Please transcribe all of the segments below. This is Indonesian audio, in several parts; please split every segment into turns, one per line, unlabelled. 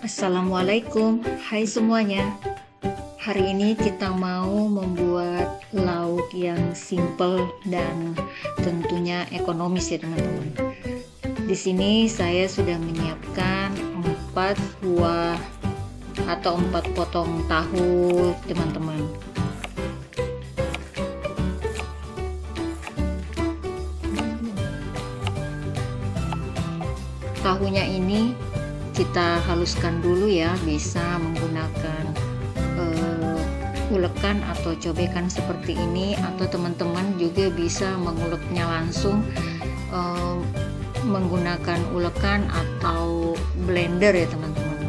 Assalamualaikum, hai semuanya. Hari ini kita mau membuat lauk yang simple dan tentunya ekonomis ya teman-teman. Di sini saya sudah menyiapkan 4 buah atau 4 potong tahu teman-teman. Tahunya ini kita haluskan dulu ya, bisa menggunakan ulekan atau cobekan seperti ini, atau teman-teman juga bisa menguleknya langsung menggunakan ulekan atau blender ya teman-teman.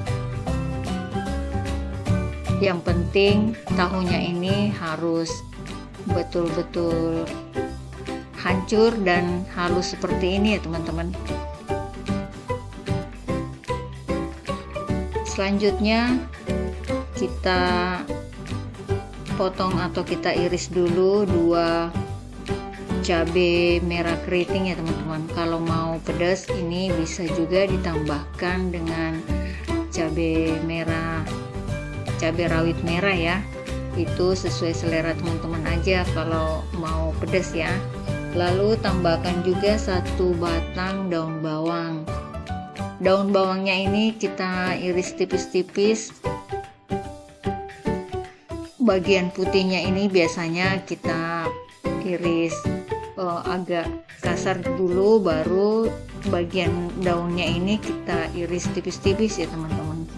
Yang penting tahunya ini harus betul-betul hancur dan halus seperti ini ya teman-teman. Selanjutnya kita potong atau kita iris dulu 2 cabai merah keriting ya teman-teman. Kalau mau pedas ini bisa juga ditambahkan dengan cabai rawit merah ya. Itu sesuai selera teman-teman aja kalau mau pedas ya. Lalu tambahkan juga 1 batang daun bawang. Daun bawangnya ini kita iris tipis-tipis. Bagian putihnya ini biasanya kita iris agak kasar dulu, baru bagian daunnya ini kita iris tipis-tipis ya teman-teman.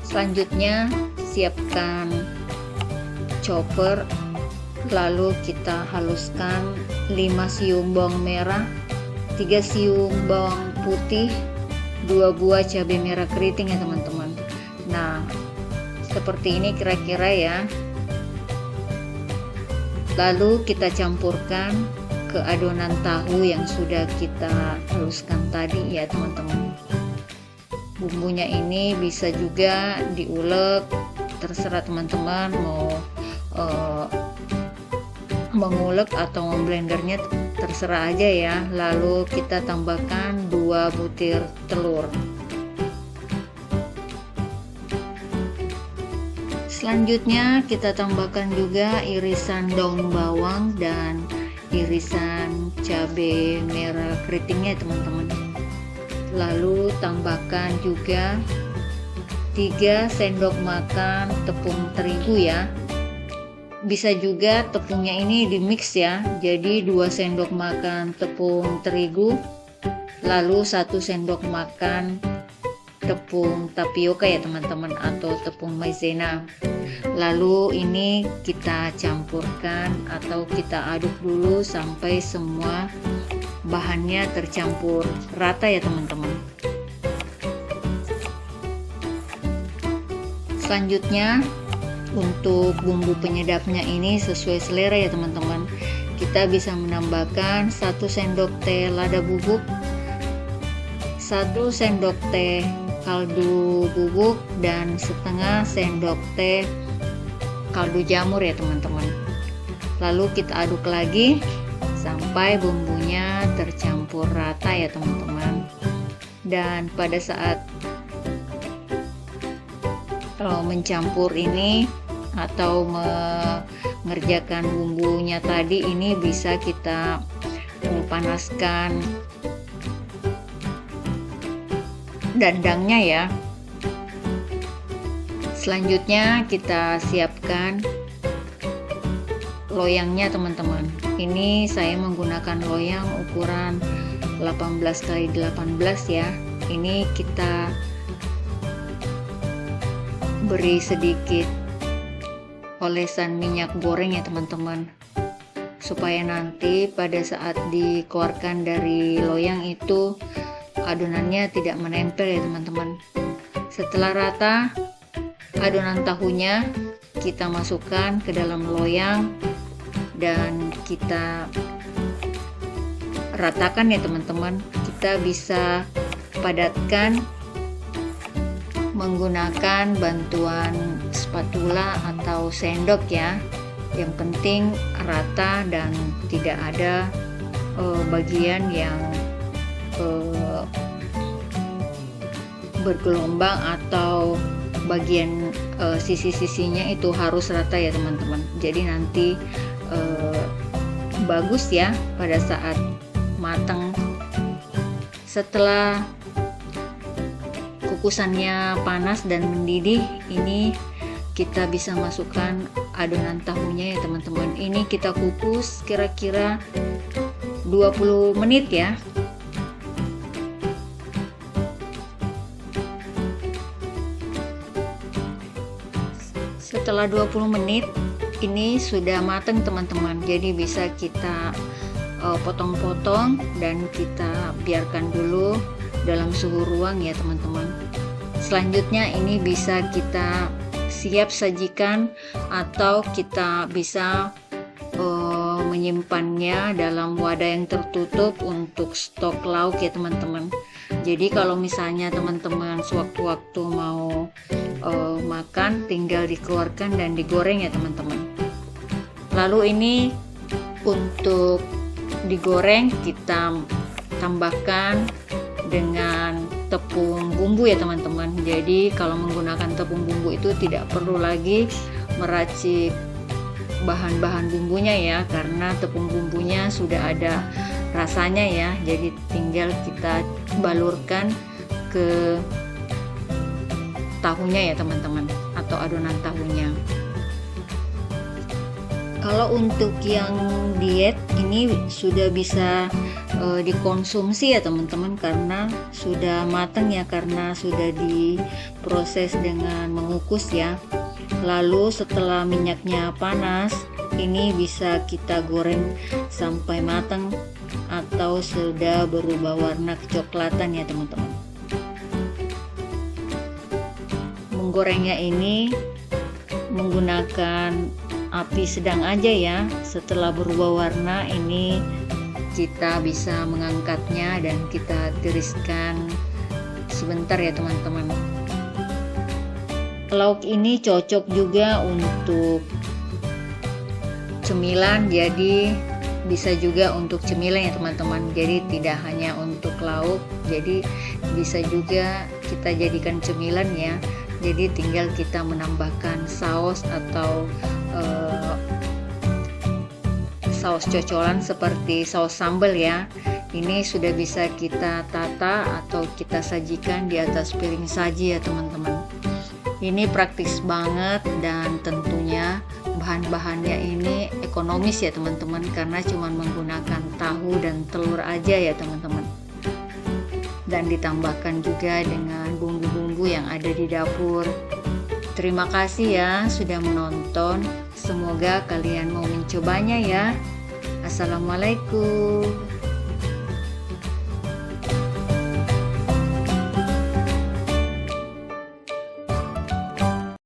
Selanjutnya siapkan chopper. Lalu kita haluskan 5 siung bawang merah, 3 siung bawang putih, 2 buah cabai merah keriting ya teman-teman. Nah, seperti ini kira-kira ya. Lalu kita campurkan ke adonan tahu yang sudah kita haluskan tadi ya teman-teman. Bumbunya ini bisa juga diulek, terserah teman-teman mau mengulek atau memblendernya, terserah aja ya. Lalu kita tambahkan 2 butir telur. Selanjutnya kita tambahkan juga irisan daun bawang dan irisan cabai merah keritingnya teman-teman. Lalu tambahkan juga 3 sendok makan tepung terigu ya. Bisa juga tepungnya ini di mix ya, jadi 2 sendok makan tepung terigu, lalu 1 sendok makan tepung tapioka ya teman-teman, atau tepung maizena. Lalu ini kita campurkan atau kita aduk dulu sampai semua bahannya tercampur rata ya teman-teman. Selanjutnya untuk bumbu penyedapnya ini sesuai selera ya teman-teman. Kita bisa menambahkan 1 sendok teh lada bubuk, 1 sendok teh kaldu bubuk, dan setengah sendok teh kaldu jamur ya teman-teman. Lalu kita aduk lagi sampai bumbunya tercampur rata ya teman-teman. Dan pada saat mencampur ini atau mengerjakan bumbunya tadi, ini bisa kita panaskan dandangnya ya. Selanjutnya kita siapkan loyangnya teman-teman. Ini saya menggunakan loyang ukuran 18x18 ya. Ini kita beri sedikit olesan minyak goreng ya teman-teman, supaya nanti pada saat dikeluarkan dari loyang itu adonannya tidak menempel ya teman-teman. Setelah rata adonan tahunya, kita masukkan ke dalam loyang dan kita ratakan ya teman-teman. Kita bisa padatkan menggunakan bantuan spatula atau sendok ya. Yang penting rata dan tidak ada bagian yang bergelombang atau bagian sisi-sisinya itu harus rata ya teman-teman. Jadi nanti bagus ya pada saat matang. Setelah kukusannya panas dan mendidih, ini kita bisa masukkan adonan tahunya ya teman-teman. Ini kita kukus kira-kira 20 menit ya. Setelah 20 menit ini sudah matang teman-teman. Jadi bisa kita potong-potong dan kita biarkan dulu dalam suhu ruang ya teman-teman. Selanjutnya ini bisa kita siap sajikan atau kita bisa menyimpannya dalam wadah yang tertutup untuk stok lauk ya teman-teman. Jadi kalau misalnya teman-teman sewaktu-waktu mau makan, tinggal dikeluarkan dan digoreng ya teman-teman. Lalu ini untuk digoreng kita tambahkan dengan tepung bumbu ya teman-teman. Jadi kalau menggunakan tepung bumbu itu tidak perlu lagi meracik bahan-bahan bumbunya ya, karena tepung bumbunya sudah ada rasanya ya. Jadi tinggal kita balurkan ke tahunya ya teman-teman, atau adonan tahunya. Kalau untuk yang diet ini sudah bisa dikonsumsi ya teman-teman, karena sudah matang ya, karena sudah diproses dengan mengukus ya. Lalu setelah minyaknya panas, ini bisa kita goreng sampai matang atau sudah berubah warna kecoklatan ya teman-teman. Menggorengnya ini menggunakan api sedang aja ya. Setelah berubah warna ini kita bisa mengangkatnya dan kita tiriskan sebentar ya teman-teman. Lauk ini cocok juga untuk cemilan, jadi bisa juga untuk cemilan ya teman-teman. Jadi tidak hanya untuk lauk, jadi bisa juga kita jadikan cemilan ya. Jadi tinggal kita menambahkan saus atau saus cocolan seperti saus sambal ya. Ini sudah bisa kita tata atau kita sajikan di atas piring saji ya teman-teman. Ini praktis banget dan tentunya bahan-bahannya ini ekonomis ya teman-teman, karena cuma menggunakan tahu dan telur aja ya teman-teman. Dan ditambahkan juga dengan bumbu-bumbu yang ada di dapur. Terima kasih ya sudah menonton. Semoga kalian mau mencobanya ya. Assalamualaikum.